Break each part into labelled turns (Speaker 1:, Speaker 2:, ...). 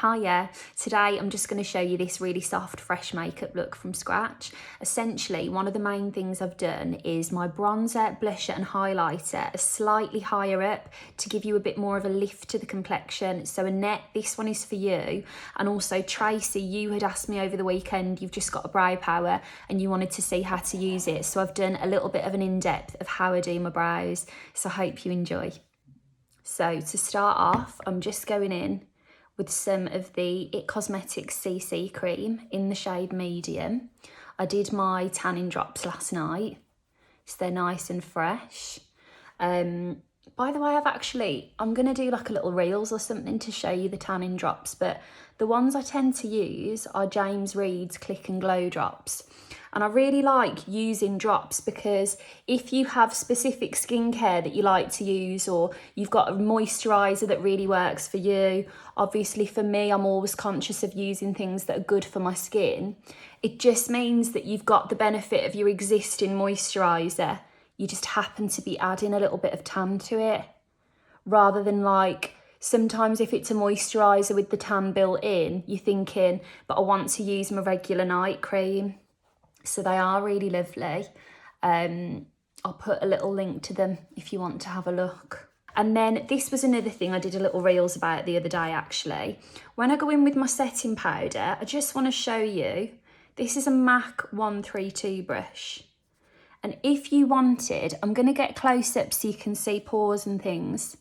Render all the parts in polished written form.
Speaker 1: Hiya, today I'm just going to show you this really soft fresh makeup look from scratch. Essentially, one of the main things I've done is my bronzer, blusher and highlighter are slightly higher up to give you a bit more of a lift to the complexion. So Annette, this one is for you, and also Tracy, you had asked me over the weekend, you've just got a brow power and you wanted to see how to use it. So I've done a little bit of an in-depth of how I do my brows, so I hope you enjoy. So to start off, I'm just going in with some of the It Cosmetics CC cream in the shade medium. I did my tanning drops last night, so they're nice and fresh. By the way, I'm going to do like a little reels or something to show you the tanning drops, but the ones I tend to use are James Reed's Click and Glow drops. And I really like using drops because if you have specific skincare that you like to use, or you've got a moisturiser that really works for you, obviously for me, I'm always conscious of using things that are good for my skin. It just means that you've got the benefit of your existing moisturiser. You just happen to be adding a little bit of tan to it, rather than like, sometimes if it's a moisturiser with the tan built in, you're thinking, but I want to use my regular night cream. So they are really lovely. I'll put a little link to them if you want to have a look. And then this was another thing I did a little reels about the other day actually. When I go in with my setting powder, I just want to show you, this is a MAC 132 brush. And if you wanted, I'm going to get close up so you can see pores and things.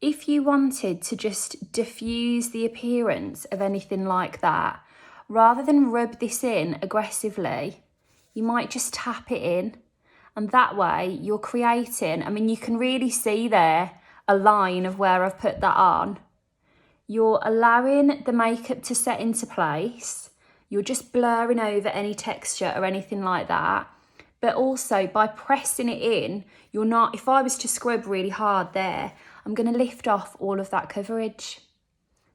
Speaker 1: If you wanted to just diffuse the appearance of anything like that, rather than rub this in aggressively, you might just tap it in, and that way you're creating, I mean, you can really see there a line of where I've put that on. You're allowing the makeup to set into place. You're just blurring over any texture or anything like that. But also by pressing it in, you're not, if I was to scrub really hard there, I'm going to lift off all of that coverage.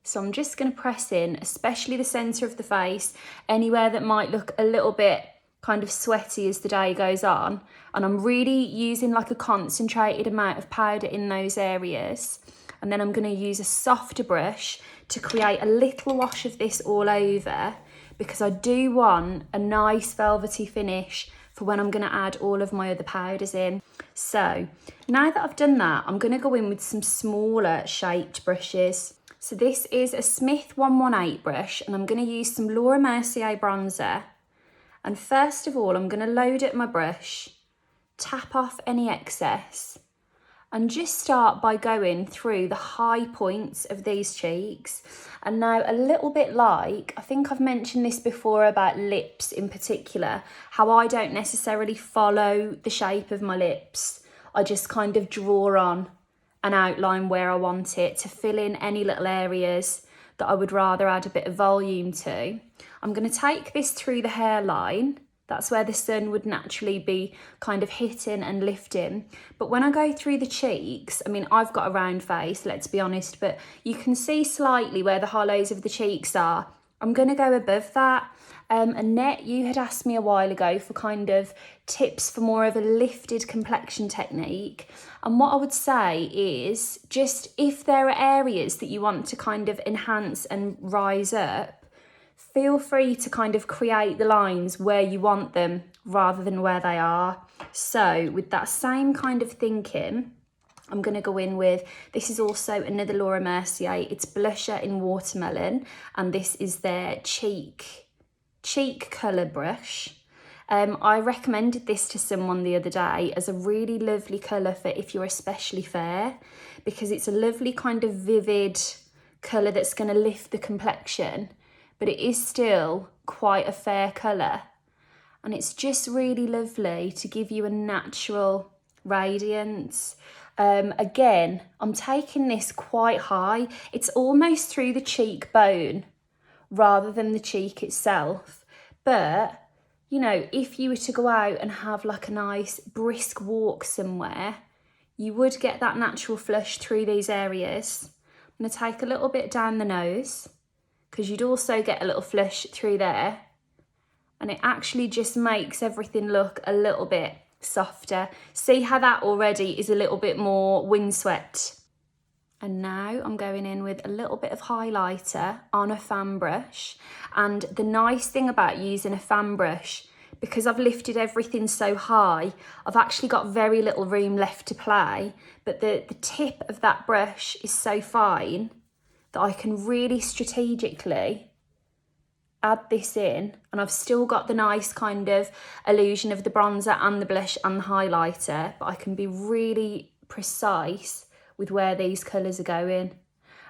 Speaker 1: So I'm just going to press in, especially the centre of the face, anywhere that might look a little bit kind of sweaty as the day goes on. And I'm really using like a concentrated amount of powder in those areas. And then I'm going to use a softer brush to create a little wash of this all over, because I do want a nice velvety finish for when I'm going to add all of my other powders in. So now that I've done that, I'm going to go in with some smaller shaped brushes. So this is a Smith 118 brush, and I'm going to use some Laura Mercier bronzer. And first of all, I'm going to load up my brush, tap off any excess, and just start by going through the high points of these cheeks. And now a little bit like, I think I've mentioned this before about lips in particular, how I don't necessarily follow the shape of my lips. I just kind of draw on an outline where I want it to fill in any little areas that I would rather add a bit of volume to. I'm going to take this through the hairline. That's where the sun would naturally be kind of hitting and lifting. But when I go through the cheeks, I mean, I've got a round face, let's be honest, but you can see slightly where the hollows of the cheeks are. I'm going to go above that. Annette, you had asked me a while ago for kind of tips for more of a lifted complexion technique. And what I would say is just if there are areas that you want to kind of enhance and rise up, feel free to kind of create the lines where you want them rather than where they are. So with that same kind of thinking, I'm going to go in with, this is also another Laura Mercier, it's blusher in watermelon, and this is their cheek colour brush. I recommended this to someone the other day as a really lovely colour for if you're especially fair, because it's a lovely kind of vivid colour that's going to lift the complexion, but it is still quite a fair colour. And it's just really lovely to give you a natural radiance. Again, I'm taking this quite high. It's almost through the cheekbone rather than the cheek itself. But, you know, if you were to go out and have like a nice brisk walk somewhere, you would get that natural flush through these areas. I'm going to take a little bit down the nose, because you'd also get a little flush through there. And it actually just makes everything look a little bit softer. See how that already is a little bit more windswept? And now I'm going in with a little bit of highlighter on a fan brush. And the nice thing about using a fan brush, because I've lifted everything so high, I've actually got very little room left to play, but the tip of that brush is so fine that I can really strategically add this in, and I've still got the nice kind of illusion of the bronzer and the blush and the highlighter, but I can be really precise with where these colours are going.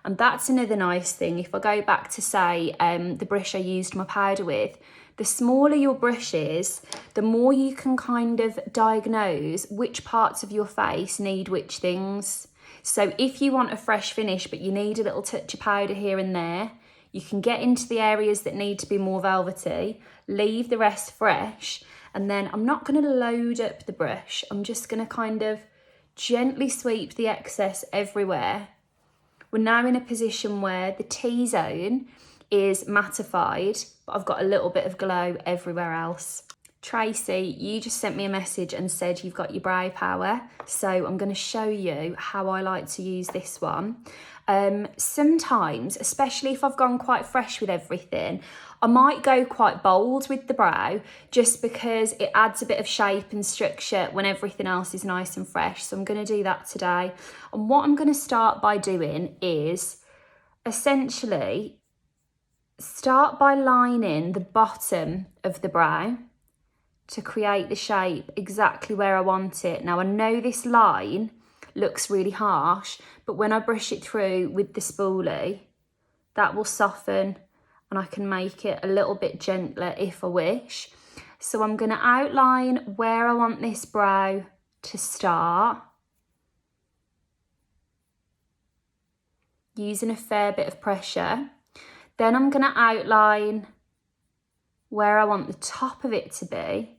Speaker 1: And that's another nice thing. If I go back to, say, the brush I used my powder with, the smaller your brush is, the more you can kind of diagnose which parts of your face need which things. So if you want a fresh finish but you need a little touch of powder here and there, you can get into the areas that need to be more velvety, leave the rest fresh, and then I'm not going to load up the brush. I'm just going to kind of gently sweep the excess everywhere. We're now in a position where the T-zone is mattified, but I've got a little bit of glow everywhere else. Tracy, you just sent me a message and said you've got your brow power, so I'm going to show you how I like to use this one. Sometimes, especially if I've gone quite fresh with everything, I might go quite bold with the brow just because it adds a bit of shape and structure when everything else is nice and fresh. So I'm going to do that today. And what I'm going to start by doing is essentially start by lining the bottom of the brow to create the shape exactly where I want it. Now I know this line looks really harsh, but when I brush it through with the spoolie, that will soften and I can make it a little bit gentler if I wish. So I'm going to outline where I want this brow to start, using a fair bit of pressure. Then I'm going to outline where I want the top of it to be.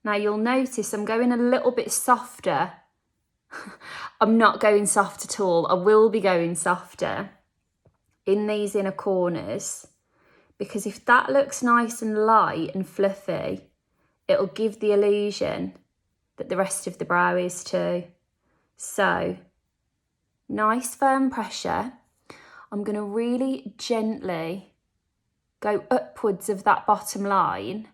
Speaker 1: Now you'll notice I'm going a little bit softer. I'm not going soft at all. I will be going softer in these inner corners, because if that looks nice and light and fluffy, it'll give the illusion that the rest of the brow is too. So nice firm pressure. I'm going to really gently go upwards of that bottom line.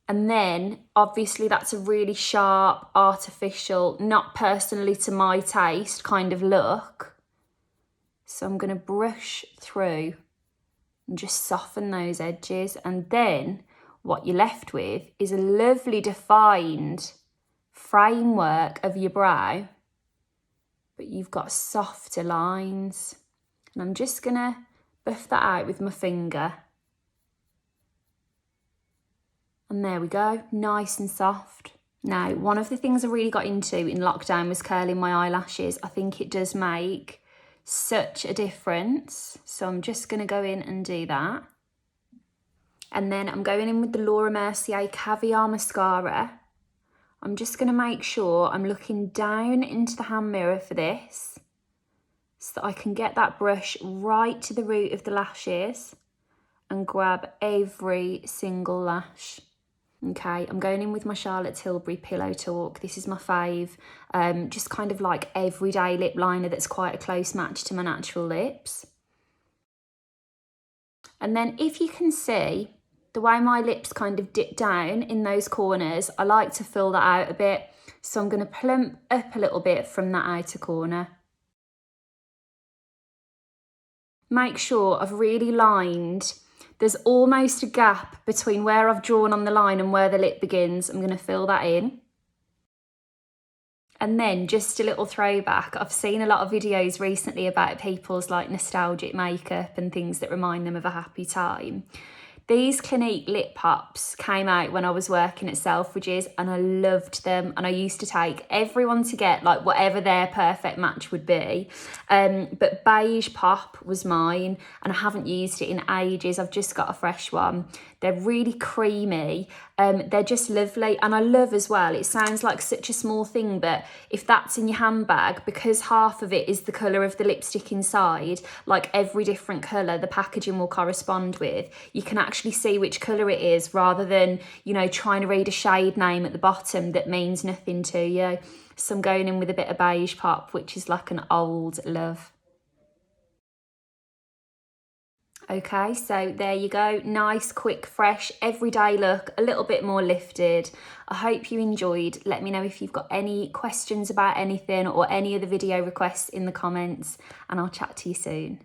Speaker 1: And then obviously that's a really sharp, artificial, not personally to my taste kind of look. So I'm going to brush through and just soften those edges. And then what you're left with is a lovely defined framework of your brow, but you've got softer lines. And I'm just going to buff that out with my finger. And there we go, nice and soft. Now, one of the things I really got into in lockdown was curling my eyelashes. I think it does make such a difference. So I'm just going to go in and do that. And then I'm going in with the Laura Mercier Caviar Mascara. I'm just going to make sure I'm looking down into the hand mirror for this, so that I can get that brush right to the root of the lashes and grab every single lash. Okay, I'm going in with my Charlotte Tilbury Pillow Talk. This is my fave, just kind of like everyday lip liner that's quite a close match to my natural lips. And then if you can see, the way my lips kind of dip down in those corners, I like to fill that out a bit. So I'm going to plump up a little bit from that outer corner. Make sure I've really lined. There's almost a gap between where I've drawn on the line and where the lip begins. I'm going to fill that in. And then just a little throwback. I've seen a lot of videos recently about people's like nostalgic makeup and things that remind them of a happy time. These Clinique lip pops came out when I was working at Selfridges and I loved them, and I used to take everyone to get like whatever their perfect match would be, but beige pop was mine and I haven't used it in ages. I've just got a fresh one. They're really creamy, they're just lovely, and I love as well, it sounds like such a small thing, but if that's in your handbag, because half of it is the colour of the lipstick inside, like every different colour the packaging will correspond with, you can actually actually see which colour it is, rather than, you know, trying to read a shade name at the bottom that means nothing to you. So I'm going in with a bit of beige pop, which is like an old love. Okay, so there you go. Nice, quick, fresh, everyday look, a little bit more lifted. I hope you enjoyed. Let me know if you've got any questions about anything or any other video requests in the comments, and I'll chat to you soon.